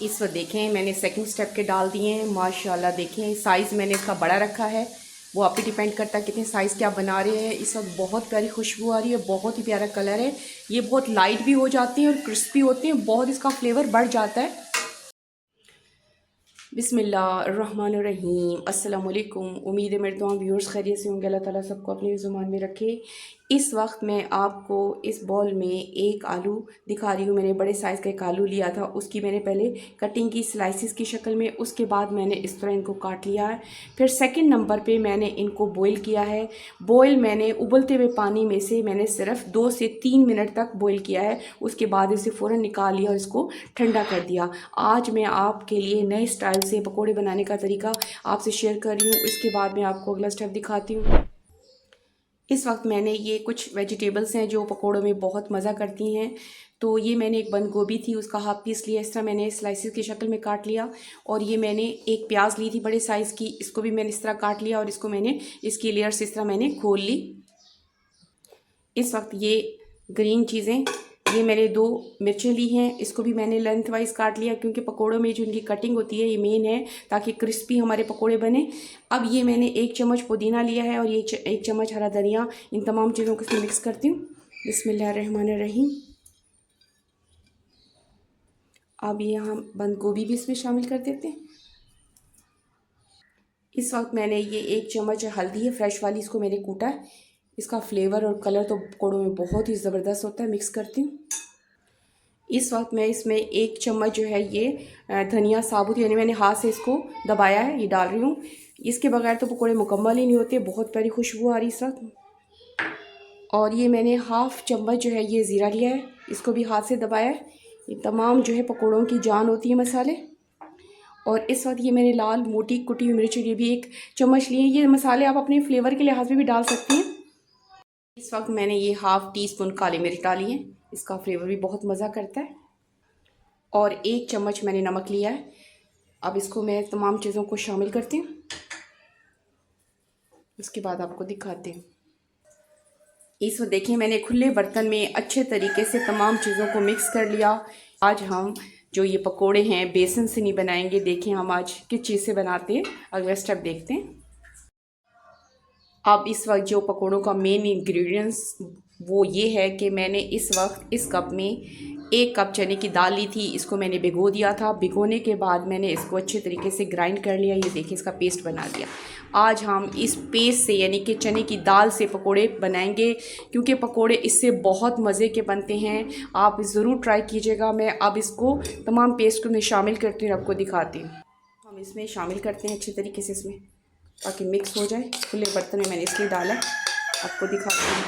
इस वक्त देखें मैंने सेकंड स्टेप के डाल दिए हैं माशाल्लाह। देखें साइज़ मैंने इसका बड़ा रखा है, वो आप पे डिपेंड करता है कितने साइज़ के आप बना रहे हैं। इस वक्त बहुत प्यारी खुशबू आ रही है, बहुत ही प्यारा कलर है। ये बहुत लाइट भी हो जाती हैं और क्रिस्पी होते हैं, बहुत इसका फ्लेवर बढ़ जाता है। बिस्मिल्लाहिर्रहमानिर्रहीम, अस्सलाम वालेकुम। उम्मीद है मेरे तमाम व्यूअर्स खैरियत से होंगे। अल्लाह ताला सबको अपनी ज़ुबान में रखे। इस वक्त मैं आपको इस बॉल में एक आलू दिखा रही हूँ। मैंने बड़े साइज़ का एक आलू लिया था, उसकी मैंने पहले कटिंग की स्लाइसिस की शक्ल में, उसके बाद मैंने इस तरह इनको काट लिया है। फिर सेकंड नंबर पे मैंने इनको बॉईल किया है। बॉईल मैंने उबलते हुए पानी में से मैंने सिर्फ 2 से 3 मिनट तक बॉईल किया है। उसके बाद इसे फ़ौरन निकाल लिया और इसको ठंडा कर दिया। आज मैं आपके लिए नए स्टाइल से पकोड़े बनाने का तरीका आपसे शेयर कर रही हूँ। इसके बाद मैं आपको अगला स्टेप दिखाती हूँ। इस वक्त मैंने ये कुछ वेजिटेबल्स हैं जो पकोड़ों में बहुत मज़ा करती हैं। तो ये मैंने एक बंद गोभी थी, उसका हाफ पीस लिया, इस तरह मैंने स्लाइसिस की शक्ल में काट लिया। और ये मैंने एक प्याज ली थी बड़े साइज़ की, इसको भी मैंने इस तरह काट लिया और इसको मैंने इसकी लेयर्स इस तरह मैंने खोल ली। इस वक्त ये ग्रीन चीज़ें, ये मैंने 2 मिर्चें ली हैं, इसको भी मैंने लेंथ वाइज काट लिया क्योंकि पकोड़ों में जो इनकी कटिंग होती है ये मेन है ताकि क्रिस्पी हमारे पकोड़े बने। अब ये मैंने 1 चम्मच पुदीना लिया है और ये 1 चम्मच हरा धनिया, इन तमाम चीज़ों को इसमें मिक्स करती हूँ। बिस्मिल्लाहिर्रहमानिर्रहीम। अब ये हम बंद गोभी भी इसमें शामिल कर देते हैं। इस वक्त मैंने ये 1 चम्मच हल्दी है फ्रेश वाली, इसको मैंने कूटा है। इसका फ्लेवर और कलर तो पकोड़ों में बहुत ही ज़बरदस्त होता है। मिक्स करती हूँ। इस वक्त मैं इसमें 1 चम्मच जो है ये धनिया साबुत, यानी मैंने हाथ से इसको दबाया है, ये डाल रही हूँ। इसके बगैर तो पकोड़े मुकम्मल ही नहीं होते। बहुत प्यारी खुशबू आ रही इस वक्त। और ये मैंने हाफ़ चम्मच जो है ये ज़ीरा लिया है, इसको भी हाथ से दबाया है। ये तमाम जो है पकोड़ों की जान होती है मसाले। और इस वक्त ये मैंने लाल मोटी कुटी हुई मिर्च, ये भी 1 चम्मच लिए। ये मसाले आप अपने फ्लेवर के लिहाज में भी डाल सकती हैं। इस वक्त मैंने ये हाफ़ टी स्पून काली मिर्च डाली है, इसका फ्लेवर भी बहुत मज़ा करता है। और 1 चम्मच मैंने नमक लिया है। अब इसको मैं तमाम चीज़ों को शामिल करती हूँ, उसके बाद आपको दिखाती हूँ। इस वक्त देखिए मैंने खुले बर्तन में अच्छे तरीके से तमाम चीज़ों को मिक्स कर लिया। आज हम जो ये पकोड़े हैं बेसन से नहीं बनाएंगे। देखें हम आज किस चीज़ से बनाते हैं, अगला स्टेप देखते हैं। अब इस वक्त जो पकोड़ों का मेन इंग्रेडिएंट्स वो ये है कि मैंने इस वक्त इस कप में 1 कप चने की दाल ली थी, इसको मैंने भिगो दिया था। भिगोने के बाद मैंने इसको अच्छे तरीके से ग्राइंड कर लिया। ये देखिए इसका पेस्ट बना दिया। आज हम इस पेस्ट से यानी कि चने की दाल से पकोड़े बनाएंगे क्योंकि पकोड़े इससे बहुत मज़े के बनते हैं। आप ज़रूर ट्राई कीजिएगा। मैं अब इसको तमाम पेस्ट को मैं शामिल करती हूँ और आपको दिखाती हूँ। हम इसमें शामिल करते हैं अच्छे तरीके से इसमें ताकि मिक्स हो जाए। खुले बर्तन में मैंने इसलिए डाला, आपको दिखाती हूँ।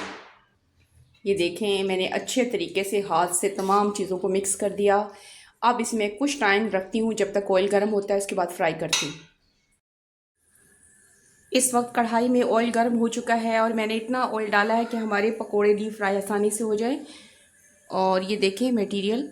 ये देखें मैंने अच्छे तरीके से हाथ से तमाम चीज़ों को मिक्स कर दिया। अब इसमें कुछ टाइम रखती हूँ जब तक ऑयल गर्म होता है, उसके बाद फ्राई करती हूँ। इस वक्त कढ़ाई में ऑयल गर्म हो चुका है और मैंने इतना ऑयल डाला है कि हमारे पकोड़े डीप फ्राई आसानी से हो जाए। और ये देखें मटेरियल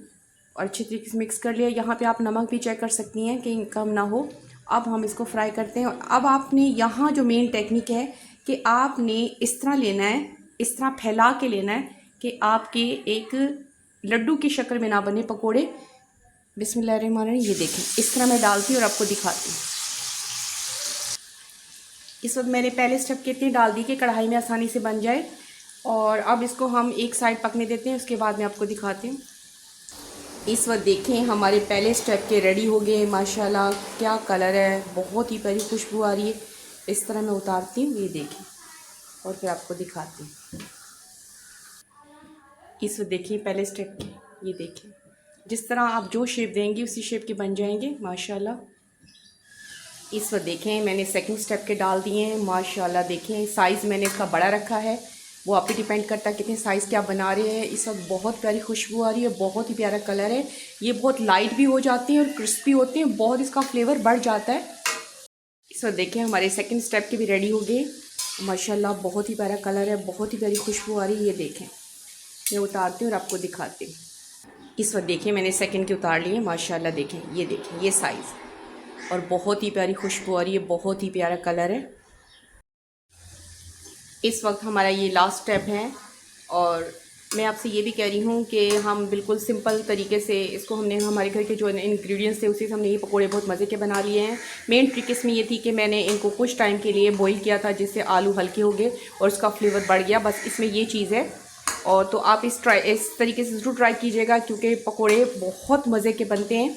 और अच्छे तरीके से मिक्स कर लिया। यहाँ पे आप नमक भी चेक कर सकती हैं कि कम ना हो। अब हम इसको फ्राई करते हैं। और अब आपने यहाँ जो मेन टेक्निक है कि आपने इस तरह लेना है, इस तरह फैला के लेना है कि आपके एक लड्डू की शक्ल में ना बने पकोड़े। बिस्मिल्लाहिर्रहमानिर्रहीम। ये देखें इस तरह मैं डालती हूँ और आपको दिखाती हूँ। इस वक्त मैंने पहले स्टेप कितनी डाल दी कि कढ़ाई में आसानी से बन जाए। और अब इसको हम एक साइड पकने देते हैं, उसके बाद मैं आपको दिखाती हूँ। इस वक्त देखें हमारे पहले स्टेप के रेडी हो गए। माशाल्लाह क्या कलर है, बहुत ही प्यारी खुशबू आ रही है। इस तरह मैं उतारती हूँ, ये देखें और फिर आपको दिखाती हूँ। इस वक्त देखिए पहले स्टेप के, ये देखें जिस तरह आप जो शेप देंगे उसी शेप के बन जाएंगे माशाल्लाह। इस वक्त देखें मैंने सेकंड स्टेप के डाल दिए हैं माशाल्लाह। देखें साइज़ मैंने इसका बड़ा रखा है, वो आप पे डिपेंड करता है कितने साइज़ के आप बना रहे हैं। इस वक्त बहुत प्यारी खुशबू आ रही है, बहुत ही प्यारा कलर है। ये बहुत लाइट भी हो जाती हैं और क्रिस्पी होते हैं, बहुत इसका फ्लेवर बढ़ जाता है। इस वक्त देखें हमारे सेकंड स्टेप के भी रेडी हो गए माशाल्लाह। बहुत ही प्यारा कलर है, बहुत ही प्यारी खुशबू आ रही है। ये देखें मैं उतारती हूँ और आपको दिखाती हूँ। इस वक्त देखिए मैंने सेकंड के उतार लिए माशाल्लाह। देखें ये देखें ये साइज़ और बहुत ही प्यारी खुशबू आ रही है, बहुत ही प्यारा कलर है। इस वक्त हमारा ये लास्ट स्टेप है और मैं आपसे ये भी कह रही हूँ कि हम बिल्कुल सिंपल तरीके से इसको हमने हमारे घर के जो इंग्रेडिएंट्स थे उसी से हमने ये पकोड़े बहुत मज़े के बना लिए हैं। मेन ट्रिक इसमें ये थी कि मैंने इनको कुछ टाइम के लिए बॉईल किया था, जिससे आलू हल्के हो गए और उसका फ्लेवर बढ़ गया। बस इसमें ये चीज़ है। और तो आप इस तरीके से ज़रूर ट्राई कीजिएगा, क्योंकि पकोड़े बहुत मज़े के बनते हैं।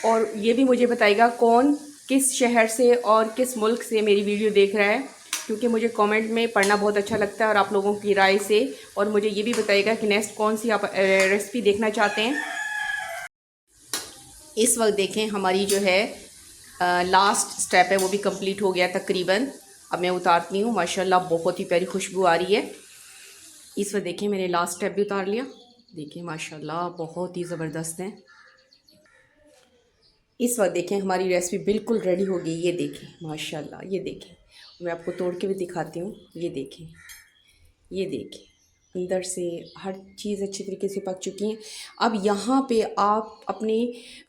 और ये भी मुझे बताइएगा कौन किस शहर से और किस मुल्क से मेरी वीडियो देख रहा है, क्योंकि मुझे कमेंट में पढ़ना बहुत अच्छा लगता है और आप लोगों की राय से। और मुझे ये भी बताइएगा कि नेक्स्ट कौन सी आप रेसिपी देखना चाहते हैं। इस वक्त देखें हमारी जो है लास्ट स्टेप है वो भी कंप्लीट हो गया तकरीबन। अब मैं उतारती हूँ। माशाल्लाह बहुत ही प्यारी खुशबू आ रही है। इस वक्त देखें मैंने लास्ट स्टेप भी उतार लिया। देखिए माशाल्लाह बहुत ही ज़बरदस्त है। इस वक्त देखें हमारी रेसिपी बिल्कुल रेडी हो गई। ये देखें माशाल्लाह, ये देखें, मैं आपको तोड़ के भी दिखाती हूँ। ये देखें, ये देखें, अंदर से हर चीज़ अच्छी तरीके से पक चुकी है। अब यहाँ पे आप अपने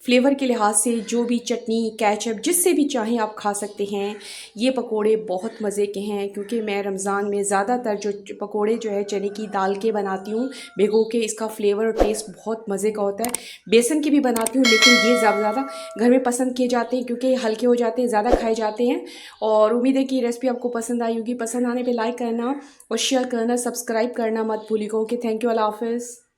फ्लेवर के लिहाज से जो भी चटनी केचप जिससे भी चाहें आप खा सकते हैं। ये पकोड़े बहुत मज़े के हैं, क्योंकि मैं रमज़ान में ज़्यादातर जो पकोड़े जो है चने की दाल के बनाती हूँ भिगो के। इसका फ्लेवर और टेस्ट बहुत मज़े का होता है। बेसन की भी बनाती हूँ, लेकिन ये ज़्यादा घर में पसंद किए जाते हैं क्योंकि हल्के हो जाते हैं, ज़्यादा खाए जाते हैं। और उम्मीद है कि रेसिपी आपको पसंद आई होगी। पसंद आने पर लाइक करना और शेयर करना, सब्सक्राइब करना मत भूलिएगा। ओके, थैंक यू, अल्लाह हाफ़िज़।